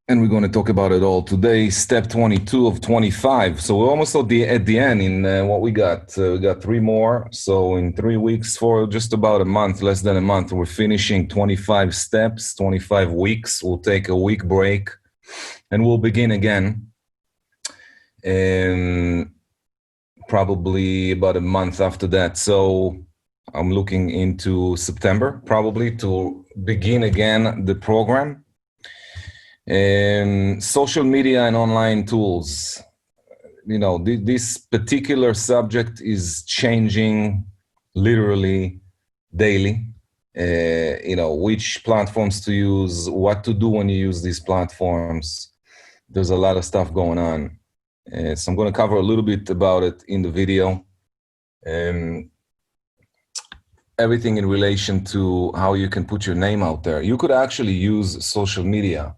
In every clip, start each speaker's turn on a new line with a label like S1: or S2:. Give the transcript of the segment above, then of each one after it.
S1: and we're going to talk about it all today. Step 22 of 25. So we're almost at the end in what we got. We got 3 more. So in 3 weeks, for just about a month, less than a month, we're finishing 25 steps, 25 weeks. We'll take a week break, and we'll begin again. And probably about a month after that. So I'm looking into September probably to begin again the program. Social media and online tools. This particular subject is changing literally daily. Which platforms to use, what to do when you use these platforms. There's a lot of stuff going on. So I'm going to cover a little bit about it in the video. Everything in relation to how you can put your name out there. You could actually use social media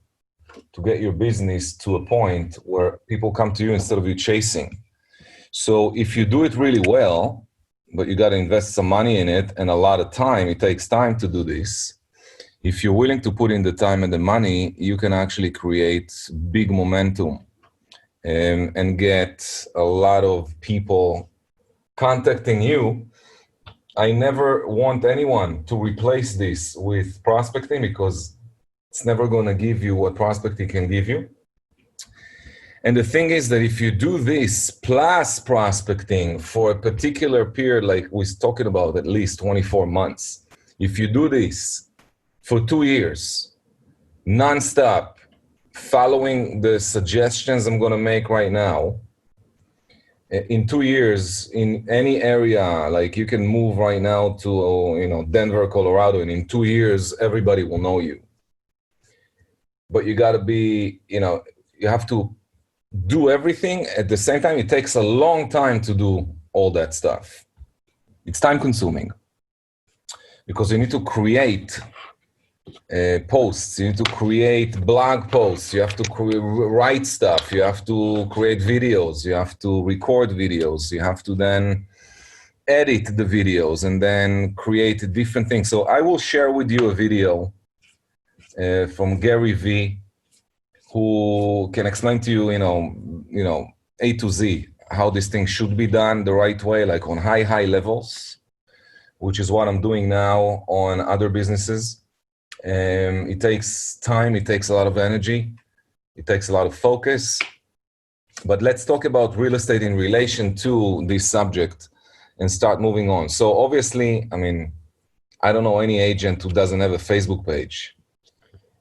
S1: to get your business to a point where people come to you instead of you chasing. So if you do it really well, but you got to invest some money in it and a lot of time, it takes time to do this. If you're willing to put in the time and the money, you can actually create big momentum and get a lot of people contacting you. I never want anyone to replace this with prospecting because it's never going to give you what prospecting can give you. And the thing is that if you do this plus prospecting for a particular period, like we're talking about at least 24 months, if you do this for 2 years, nonstop, following the suggestions I'm going to make right now, in 2 years, in any area, like you can move right now to Denver, Colorado, and in 2 years, everybody will know you. But you got to be, you have to do everything at the same time. It takes a long time to do all that stuff. It's time consuming because you need to create posts, you need to create blog posts, you have to write stuff, you have to create videos, you have to record videos, you have to then edit the videos and then create different things. So I will share with you a video from Gary V, who can explain to you, A to Z, how this thing should be done the right way, like on high levels, which is what I'm doing now on other businesses. It takes time, it takes a lot of energy, it takes a lot of focus. But let's talk about real estate in relation to this subject and start moving on. So obviously, I don't know any agent who doesn't have a Facebook page.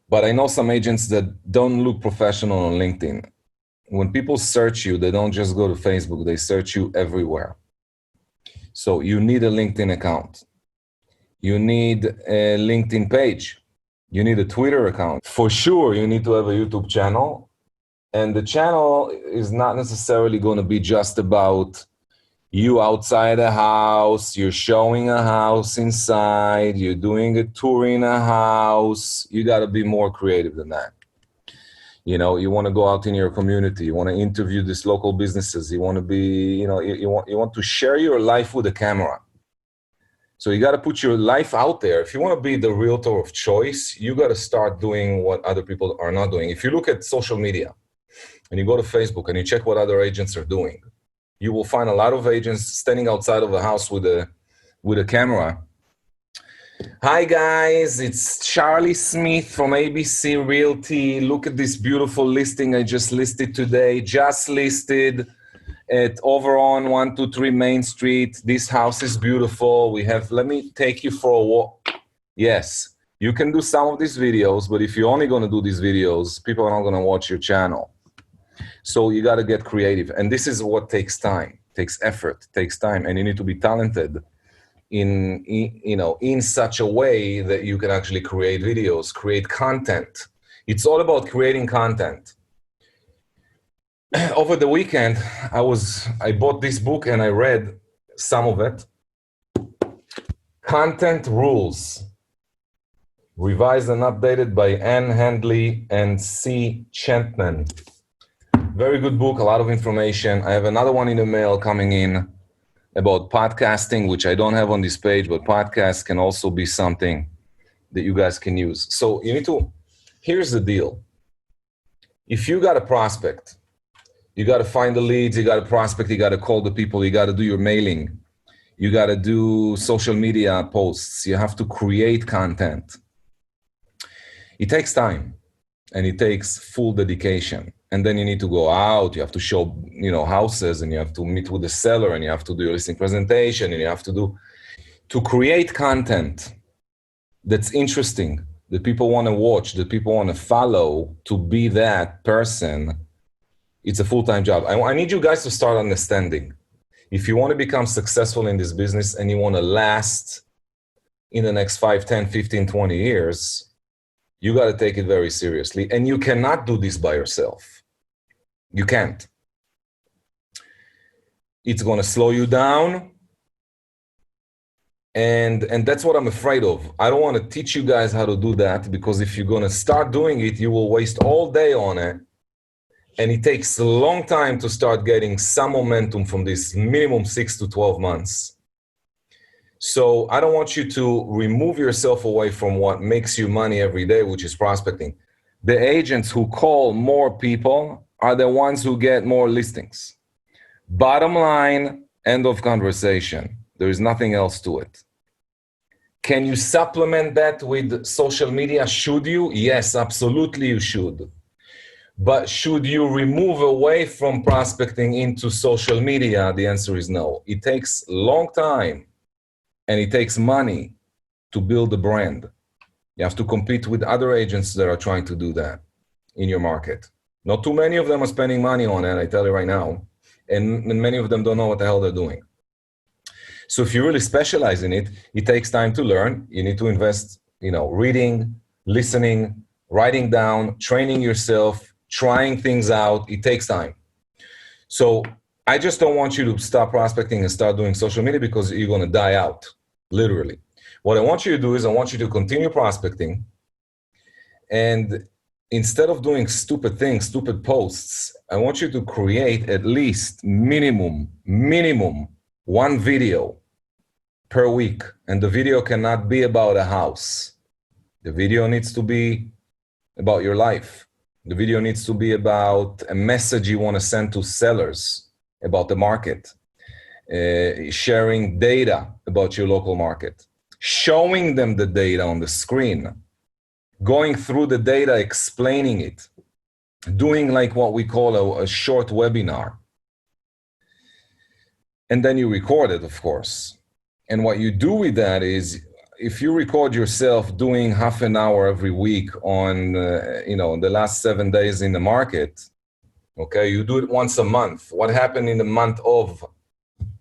S1: But I know some agents that don't look professional on LinkedIn. When people search you, they don't just go to Facebook, they search you everywhere. So you need a LinkedIn account. You need a LinkedIn page. You need a Twitter account. For sure, you need to have a YouTube channel. And the channel is not necessarily going to be just about you outside a house, you're showing a house inside, you're doing a tour in a house. You got to be more creative than that. You want to go out in your community, you want to interview these local businesses, you want to be, you want to share your life with a camera. So you got to put your life out there. If you want to be the realtor of choice, you got to start doing what other people are not doing. If you look at social media and you go to Facebook and you check what other agents are doing, you will find a lot of agents standing outside of a house with a camera. Hi guys, it's Charlie Smith from ABC Realty. Look at this beautiful listing I just listed today. Just listed at over on 123 Main Street. This house is beautiful. Let me take you for a walk. Yes, you can do some of these videos, but if you're only going to do these videos, people are not going to watch your channel. So you got to get creative. And this is what takes time, takes effort, takes time. And you need to be talented in such a way that you can actually create videos, create content. It's all about creating content. Over the weekend, I bought this book and I read some of it. Content Rules, revised and updated by Ann Handley and C. Chapman. Very good book, a lot of information. I have another one in the mail coming in about podcasting, which I don't have on this page, but podcasts can also be something that you guys can use. So here's the deal. if you got a prospect, you got to find the leads, you got to prospect, you got to call the people, you got to do your mailing, you got to do social media posts, you have to create content. It takes time and it takes full dedication. And then you need to go out, you have to show, houses, and you have to meet with the seller, and you have to do your listing presentation, and you have to create content that's interesting, that people want to watch, that people want to follow, to be that person. It's a full-time job. I need you guys to start understanding. If you want to become successful in this business and you want to last in the next 5, 10, 15, 20 years, you got to take it very seriously. And you cannot do this by yourself. You can't. It's going to slow you down. And that's what I'm afraid of. I don't want to teach you guys how to do that, because if you're going to start doing it, you will waste all day on it. And it takes a long time to start getting some momentum from this, minimum 6 to 12 months. So I don't want you to remove yourself away from what makes you money every day, which is prospecting. The agents who call more people are the ones who get more listings. Bottom line, end of conversation. There is nothing else to it. Can you supplement that with social media? Should you? Yes, absolutely you should. But should you remove away from prospecting into social media? The answer is no. It takes a long time and it takes money to build a brand. You have to compete with other agents that are trying to do that in your market. Not too many of them are spending money on it, I tell you right now. And many of them don't know what the hell they're doing. So if you really specialize in it, it takes time to learn. You need to invest, reading, listening, writing down, training yourself, trying things out. It takes time. So I just don't want you to stop prospecting and start doing social media, because you're going to die out, literally. What I want you to do is I want you to continue prospecting, and instead of doing stupid things, stupid posts, I want you to create at least minimum one video per week. And the video cannot be about a house. The video needs to be about your life. The video needs to be about a message you want to send to sellers about the market, sharing data about your local market, showing them the data on the screen, going through the data, explaining it, doing like what we call a short webinar. And then you record it, of course. And what you do with that is, if you record yourself doing half an hour every week on, the last 7 days in the market, okay, you do it once a month. What happened in the month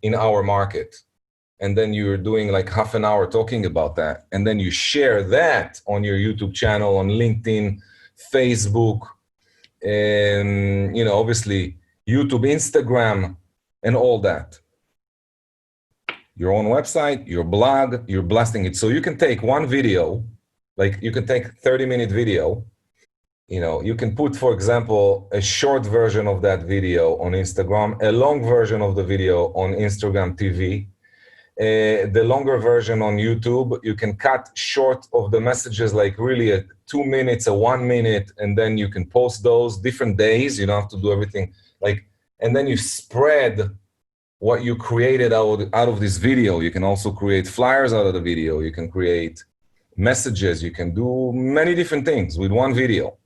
S1: in our market? And then you're doing like half an hour talking about that. And then you share that on your YouTube channel, on LinkedIn, Facebook, and, obviously YouTube, Instagram, and all that. Your own website, your blog, you're blasting it. So you can take one video, like you can take 30-minute video. You can put, for example, a short version of that video on Instagram, a long version of the video on Instagram TV, the longer version on YouTube. You can cut short of the messages, like really a 2 minutes, a 1 minute, and then you can post those different days. You don't have to do everything and then you spread what you created out of this video. You can also create flyers out of the video. You can create messages. You can do many different things with one video.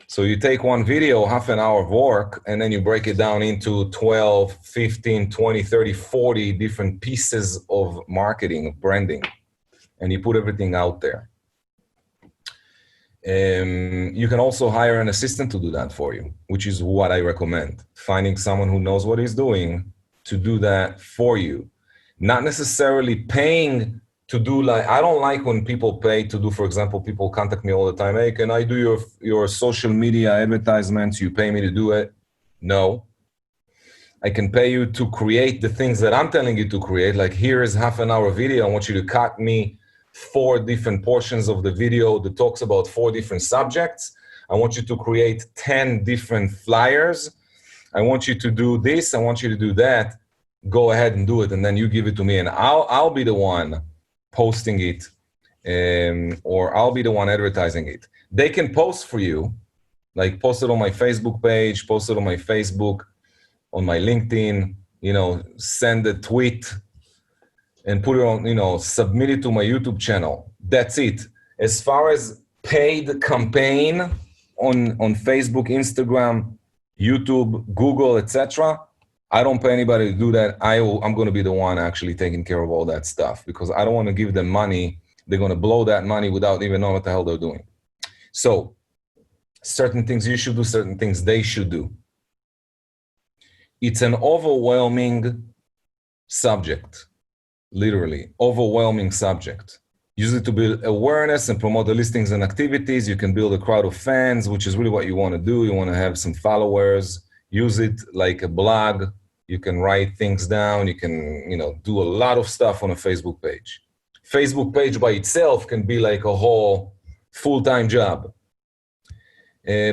S1: So you take one video, half an hour of work, and then you break it down into 12, 15, 20, 30, 40 different pieces of marketing, of branding, and you put everything out there. You can also hire an assistant to do that for you, which is what I recommend. Finding someone who knows what he's doing to do that for you. Not necessarily paying to do, I don't like when people pay to do, for example, people contact me all the time. Hey, can I do your social media advertisements? You pay me to do it? No. I can pay you to create the things that I'm telling you to create. Like, here is half an hour video. I want you to cut me 4 different portions of the video that talks about 4 different subjects. I want you to create 10 different flyers. I want you to do this. I want you to do that. Go ahead and do it. And then you give it to me, and I'll be the one posting it, or I'll be the one advertising it. They can post for you, Like post it on my Facebook page, post it on my Facebook, on my LinkedIn, send a tweet and put it on, submit it to my YouTube channel. That's it. As far as paid campaign on Facebook, Instagram, YouTube, Google, etc., I don't pay anybody to do that. I'm going to be the one actually taking care of all that stuff because I don't want to give them money. They're going to blow that money without even knowing what the hell they're doing. So certain things you should do, certain things they should do. It's an overwhelming subject, literally, overwhelming subject. Use it to build awareness and promote the listings and activities. You can build a crowd of fans, which is really what you want to do. You want to have some followers. Use it like a blog. You can write things down. You can, do a lot of stuff on a Facebook page. Facebook page by itself can be like a whole full-time job.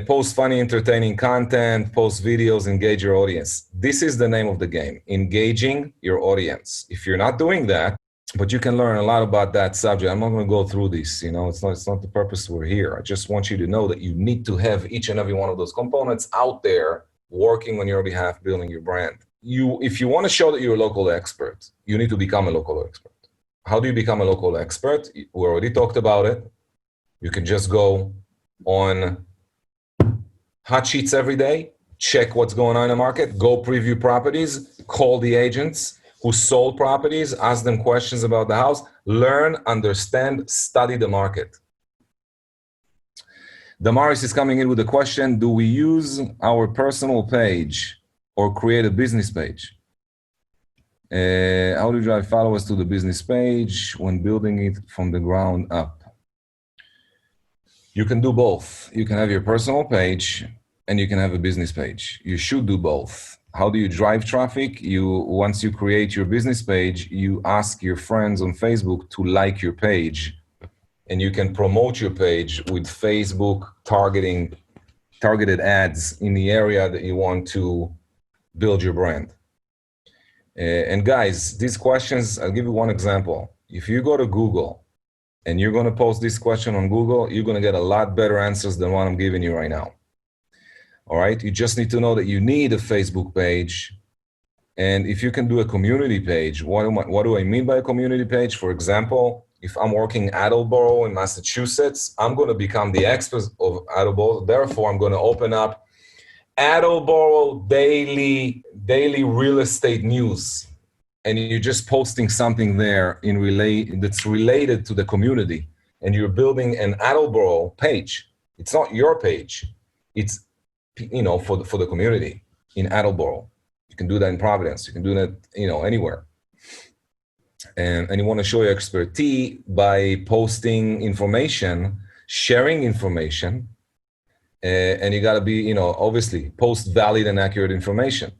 S1: Post funny, entertaining content, post videos, engage your audience. This is the name of the game, engaging your audience. If you're not doing that, but you can learn a lot about that subject. I'm not going to go through this, it's not the purpose we're here. I just want you to know that you need to have each and every one of those components out there working on your behalf, building your brand. If you want to show that you're a local expert, you need to become a local expert. How do you become a local expert? We already talked about it. You can just go on hot sheets every day, check what's going on in the market, go preview properties, call the agents who sold properties, ask them questions about the house, learn, understand, study the market. Damaris is coming in with a question, do we use our personal page or create a business page? How do you drive followers to the business page when building it from the ground up? You can do both. You can have your personal page and you can have a business page. You should do both. How do you drive traffic? Once you create your business page, you ask your friends on Facebook to like your page, and you can promote your page with Facebook targeted ads in the area that you want to build your brand. And guys, these questions, I'll give you one example. If you go to Google and you're going to post this question on Google, you're going to get a lot better answers than what I'm giving you right now. All right. You just need to know that you need a Facebook page. And if you can do a community page, what do I mean by a community page? For example, if I'm working Attleboro in Massachusetts, I'm going to become the expert of Attleboro. Therefore, I'm going to open up Attleboro daily real estate news. And you're just posting something there that's related to the community. And you're building an Attleboro page. It's not your page. It's for the community in Attleboro. You can do that in Providence. You can do that, anywhere. And you want to show your expertise by posting information, sharing information, and you got to be, obviously post valid and accurate information.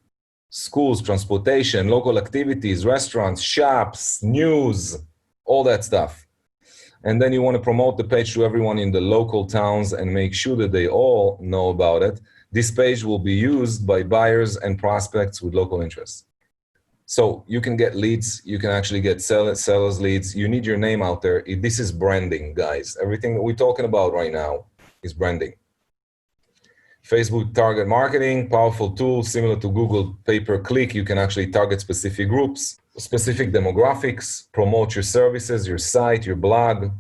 S1: Schools, transportation, local activities, restaurants, shops, news, all that stuff. And then you want to promote the page to everyone in the local towns and make sure that they all know about it. This page will be used by buyers and prospects with local interests. So you can get leads. You can actually get sellers leads. You need your name out there. This is branding, guys. Everything that we're talking about right now is branding. Facebook target marketing, powerful tool similar to Google pay-per-click. You can actually target specific groups, specific demographics, promote your services, your site, your blog,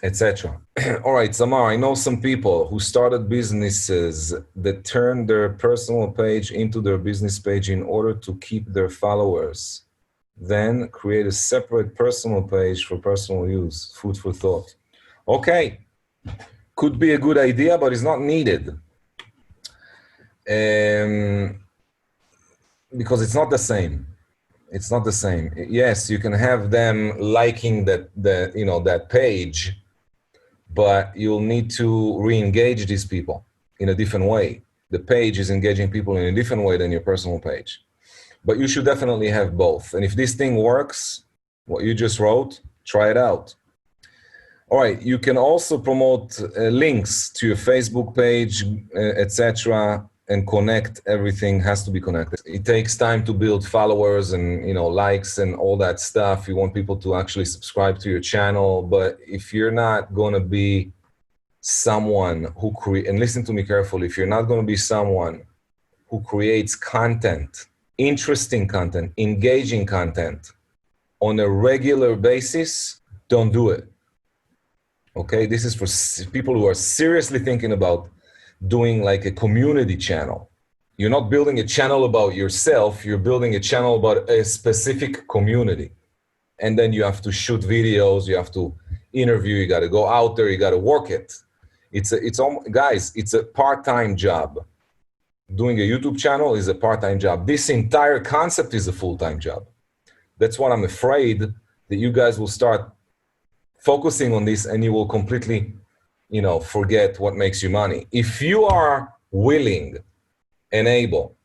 S1: etc. All right, Samar, I know some people who started businesses that turned their personal page into their business page in order to keep their followers, then create a separate personal page for personal use. Food for thought. Okay, could be a good idea, but it's not needed. Because it's not the same. It's not the same. Yes, you can have them liking that page, but you'll need to re-engage these people in a different way. The page is engaging people in a different way than your personal page. But you should definitely have both. And if this thing works, what you just wrote, try it out. All right, you can also promote links to your Facebook page, etc., and connect. Everything has to be connected. It takes time to build followers and likes and all that stuff. You want people to actually subscribe to your channel, but if you're not going to be someone who and listen to me carefully, if you're not going to be someone who creates content, interesting content, engaging content on a regular basis, don't do it. Okay, this is for people who are seriously thinking about doing like a community channel. You're not building a channel about yourself, you're building a channel about a specific community. And then you have to shoot videos, you have to interview, you got to go out there, you got to work it. Guys, it's a part-time job. Doing a YouTube channel is a part-time job. This entire concept is a full-time job. That's what I'm afraid that you guys will start focusing on this and you will completely, forget what makes you money. If you are willing and able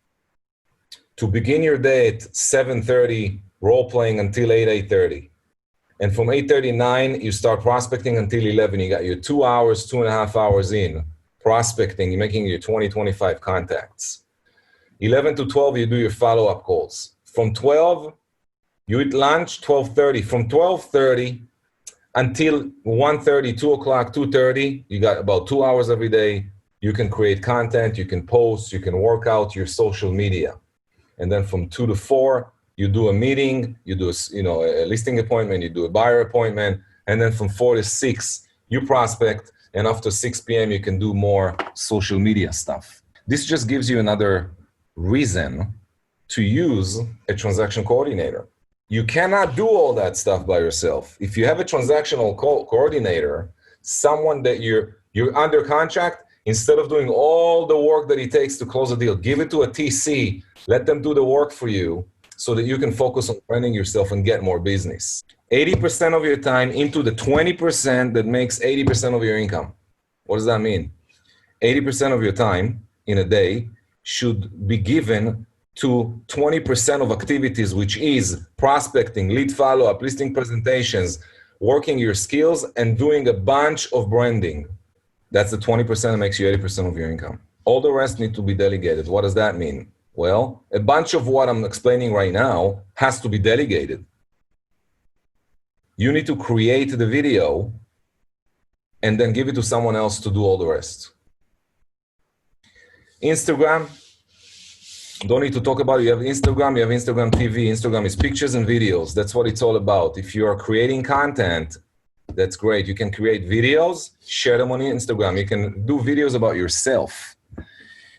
S1: to begin your day at 7:30, role playing until 8:30, and from 8:39 you start prospecting until 11, you got your 2 hours, 2.5 hours in prospecting, you're making your 20-25 contacts. 11 to 12 you do your follow-up calls. From 12 you eat lunch, 12:30. From 12:30 until 1:30, 2 o'clock, 2:30, you got about 2 hours every day. You can create content, you can post, you can work out your social media. And then from 2 to 4, you do a meeting, you do a listing appointment, you do a buyer appointment. And then from 4 to 6, you prospect. And after 6 p.m., you can do more social media stuff. This just gives you another reason to use a transaction coordinator. You cannot do all that stuff by yourself. If you have a transactional coordinator, someone that you're under contract, instead of doing all the work that it takes to close a deal, give it to a TC, let them do the work for you so that you can focus on branding yourself and get more business. 80% of your time into the 20% that makes 80% of your income. What does that mean? 80% of your time in a day should be given to 20% of activities, which is prospecting, lead follow-up, listing presentations, working your skills, and doing a bunch of branding. That's the 20% that makes you 80% of your income. All the rest need to be delegated. What does that mean? Well, a bunch of what I'm explaining right now has to be delegated. You need to create the video and then give it to someone else to do all the rest. Instagram, don't need to talk about it. You have Instagram, you have Instagram TV. Instagram is pictures and videos. That's what it's all about. If you are creating content, that's great. You can create videos, share them on Instagram. You can do videos about yourself.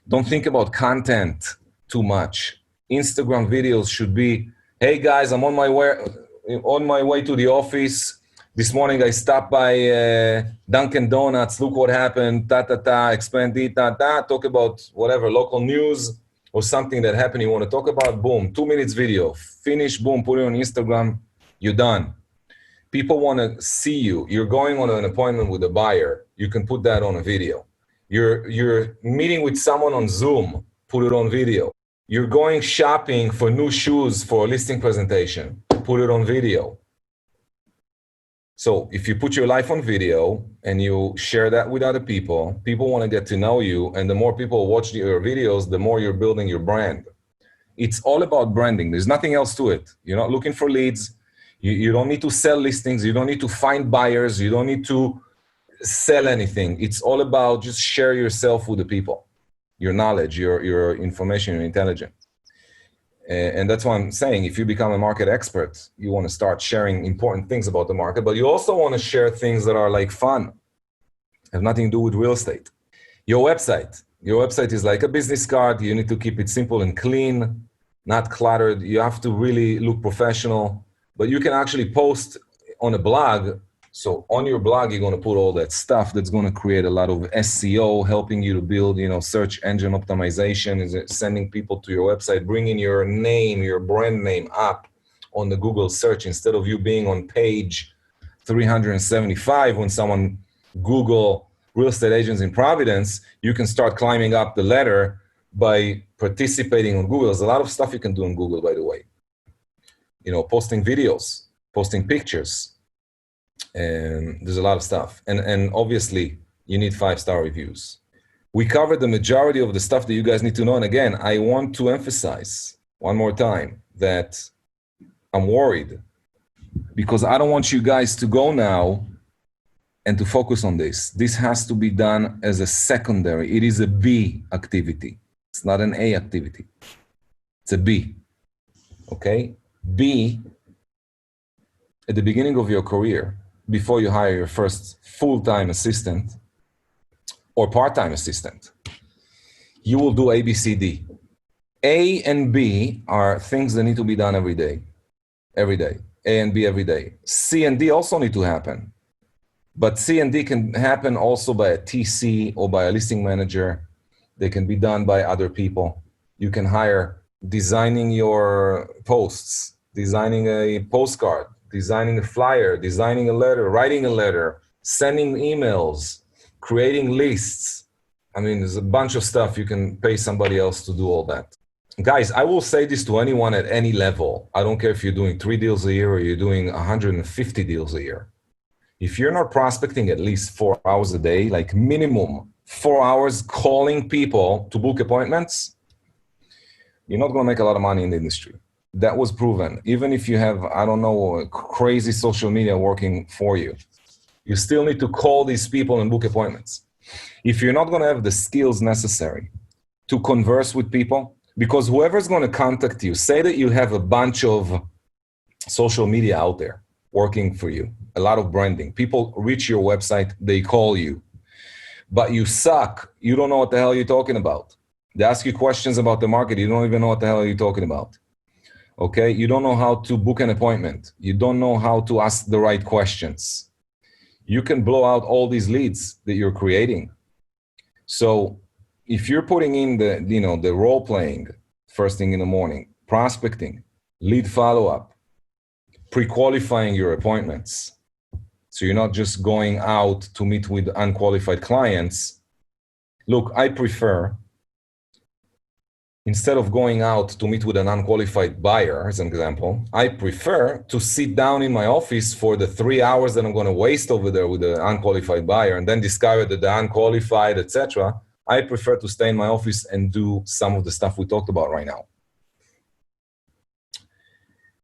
S1: Don't think about content too much. Instagram videos should be, hey guys, I'm on my way to the office. This morning I stopped by Dunkin' Donuts. Look what happened. Explain it. Talk about whatever, local news or something that happened you want to talk about. Boom, 2 minutes video. Finish, boom, put it on Instagram. You're done. People want to see you. You're going on an appointment with a buyer. You can put that on a video. You're meeting with someone on Zoom. Put it on video. You're going shopping for new shoes for a listing presentation. Put it on video. So if you put your life on video and you share that with other people, people want to get to know you. And the more people watch your videos, the more you're building your brand. It's all about branding. There's nothing else to it. You're not looking for leads. You don't need to sell listings. You don't need to find buyers. You don't need to sell anything. It's all about just share yourself with the people, your knowledge, your information, your intelligence. And that's what I'm saying. If you become a market expert, you want to start sharing important things about the market, but you also want to share things that are like fun, have nothing to do with real estate. Your website is like a business card. You need to keep it simple and clean, not cluttered. You have to really look professional, but you can actually post on a blog. So on your blog, you're going to put all that stuff that's going to create a lot of SEO, helping you to build, search engine optimization, is sending people to your website, bringing your name, your brand name up on the Google search instead of you being on page 375 when someone Google real estate agents in Providence. You can start climbing up the ladder by participating on Google. There's a lot of stuff you can do on Google, by the way. Posting videos, posting pictures. And there's a lot of stuff. And obviously, you need 5-star reviews. We covered the majority of the stuff that you guys need to know. And again, I want to emphasize one more time that I'm worried because I don't want you guys to go now and to focus on this. This has to be done as a secondary. It is a B activity. It's not an A activity. It's a B, okay? B, at the beginning of your career, before you hire your first full-time assistant or part-time assistant, you will do A, B, C, D. A and B are things that need to be done every day. Every day. A and B every day. C and D also need to happen. But C and D can happen also by a TC or by a listing manager. They can be done by other people. You can hire designing your posts, designing a postcard, designing a flyer, designing a letter, writing a letter, sending emails, creating lists. I mean, there's a bunch of stuff. You can pay somebody else to do all that. Guys, I will say this to anyone at any level. I don't care if you're doing 3 deals a year or you're doing 150 deals a year. If you're not prospecting at least 4 hours a day, like minimum 4 hours calling people to book appointments, you're not going to make a lot of money in the industry. That was proven. Even if you have, I don't know, crazy social media working for you, you still need to call these people and book appointments. If you're not going to have the skills necessary to converse with people, because whoever's going to contact you, say that you have a bunch of social media out there working for you, a lot of branding. People reach your website, they call you, but you suck. You don't know what the hell you're talking about. They ask you questions about the market. You don't even know what the hell you're talking about. Okay? You don't know how to book an appointment. You don't know how to ask the right questions. You can blow out all these leads that you're creating. So if you're putting in the role playing first thing in the morning, prospecting, lead follow-up, pre-qualifying your appointments, so you're not just going out to meet with unqualified clients. Look, I prefer, instead of going out to meet with an unqualified buyer, as an example, I prefer to sit down in my office for the 3 hours that I'm going to waste over there with the unqualified buyer and then discover that the unqualified, etc. I prefer to stay in my office and do some of the stuff we talked about right now.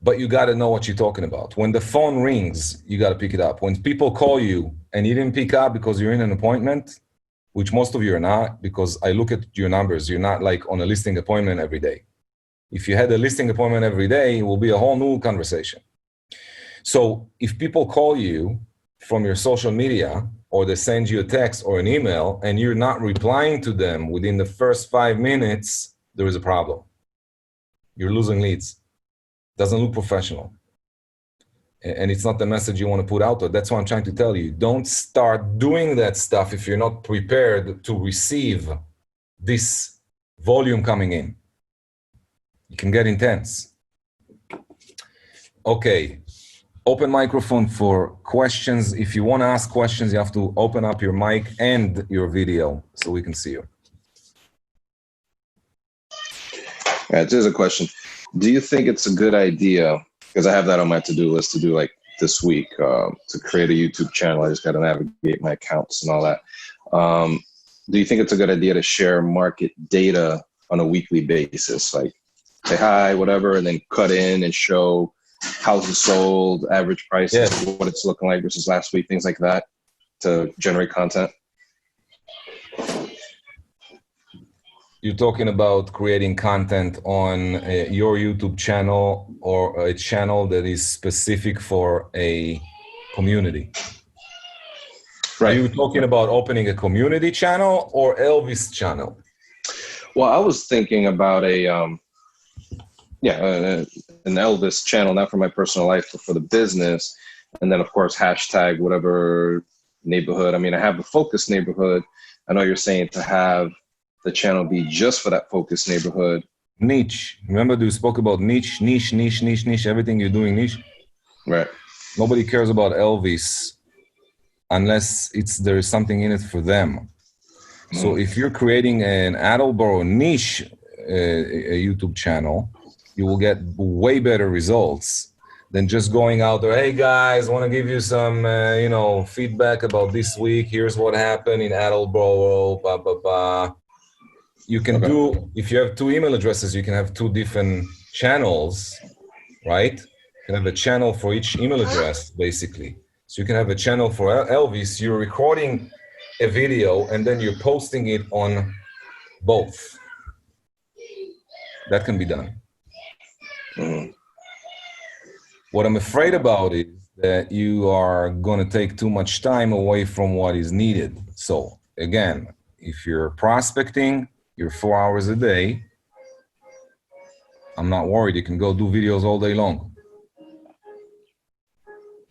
S1: But you got to know what you're talking about. When the phone rings, you got to pick it up. When people call you and you didn't pick up because you're in an appointment, which most of you are not, because I look at your numbers, you're not like on a listing appointment every day. If you had a listing appointment every day, it will be a whole new conversation. So if people call you from your social media, or they send you a text or an email and you're not replying to them within the first 5 minutes, there is a problem. You're losing leads. Doesn't look professional. And it's not the message you want to put out there. That's what I'm trying to tell you. Don't start doing that stuff if you're not prepared to receive this volume coming in. It can get intense. Okay. Open microphone for questions. If you want to ask questions, you have to open up your mic and your video so we can see you.
S2: Yeah, there's a question. Do you think it's a good idea, because I have that on my to-do list to do like this week, to create a YouTube channel. I just got to navigate my accounts and all that. Do you think it's a good idea to share market data on a weekly basis? Like say hi, whatever, and then cut in and show houses sold, average prices, yes, what it's looking like versus last week, things like that to generate content?
S1: You're talking about creating content on your YouTube channel or a channel that is specific for a community. Right. Are you talking about opening a community channel or Elvis channel?
S2: Well, I was thinking about an Elvis channel, not for my personal life, but for the business. And then, of course, hashtag whatever neighborhood. I mean, I have the focus neighborhood. I know you're saying to have the channel be just for that focus neighborhood.
S1: Niche. Remember you spoke about niche, everything you're doing niche?
S2: Right.
S1: Nobody cares about Elvis unless there is something in it for them. So if you're creating an Attleboro niche a YouTube channel, you will get way better results than just going out there, hey guys, I want to give you some feedback about this week. Here's what happened in Attleboro, blah, blah, blah. You can do, if you have 2 email addresses, you can have 2 different channels, right? You can have a channel for each email address, basically. So you can have a channel for Elvis, you're recording a video and then you're posting it on both. That can be done.
S2: Mm.
S1: What I'm afraid about is that you are going to take too much time away from what is needed. So again, if you're prospecting, you're 4 hours a day, I'm not worried. You can go do videos all day long.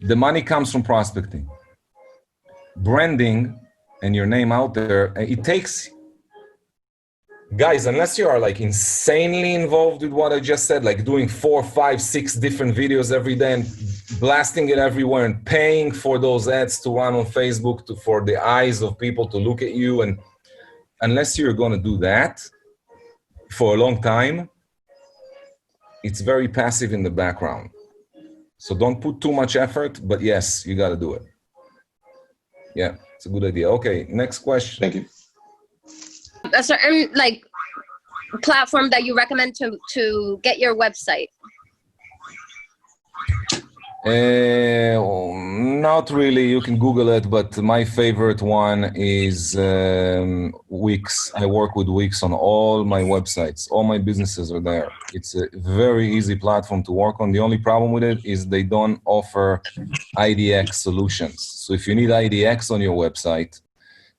S1: The money comes from prospecting. Branding and your name out there, it takes, guys, unless you are like insanely involved with what I just said, like doing 4, 5, 6 different videos every day and blasting it everywhere and paying for those ads to run on Facebook for the eyes of people to look at you. And unless you're going to do that for a long time, it's very passive in the background. So don't put too much effort, but yes, you got to do it. Yeah, it's a good idea. Okay, next question.
S2: Thank you.
S3: A certain like platform that you recommend to get your website?
S1: Not really. You can Google it, but my favorite one is Wix. I work with Wix on all my websites. All my businesses are there. It's a very easy platform to work on. The only problem with it is they don't offer IDX solutions. So if you need IDX on your website,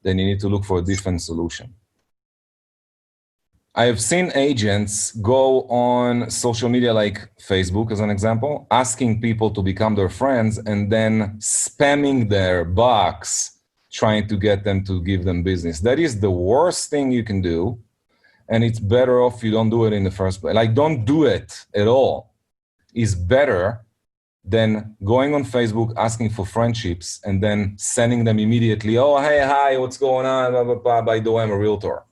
S1: then you need to look for a different solution. I have seen agents go on social media like Facebook, as an example, asking people to become their friends and then spamming their box, trying to get them to give them business. That is the worst thing you can do. And it's better off you don't do it in the first place. Like, don't do it at all. It's better than going on Facebook, asking for friendships, and then sending them immediately, oh, hey, hi, what's going on, blah, blah, blah. By the way, I'm a realtor.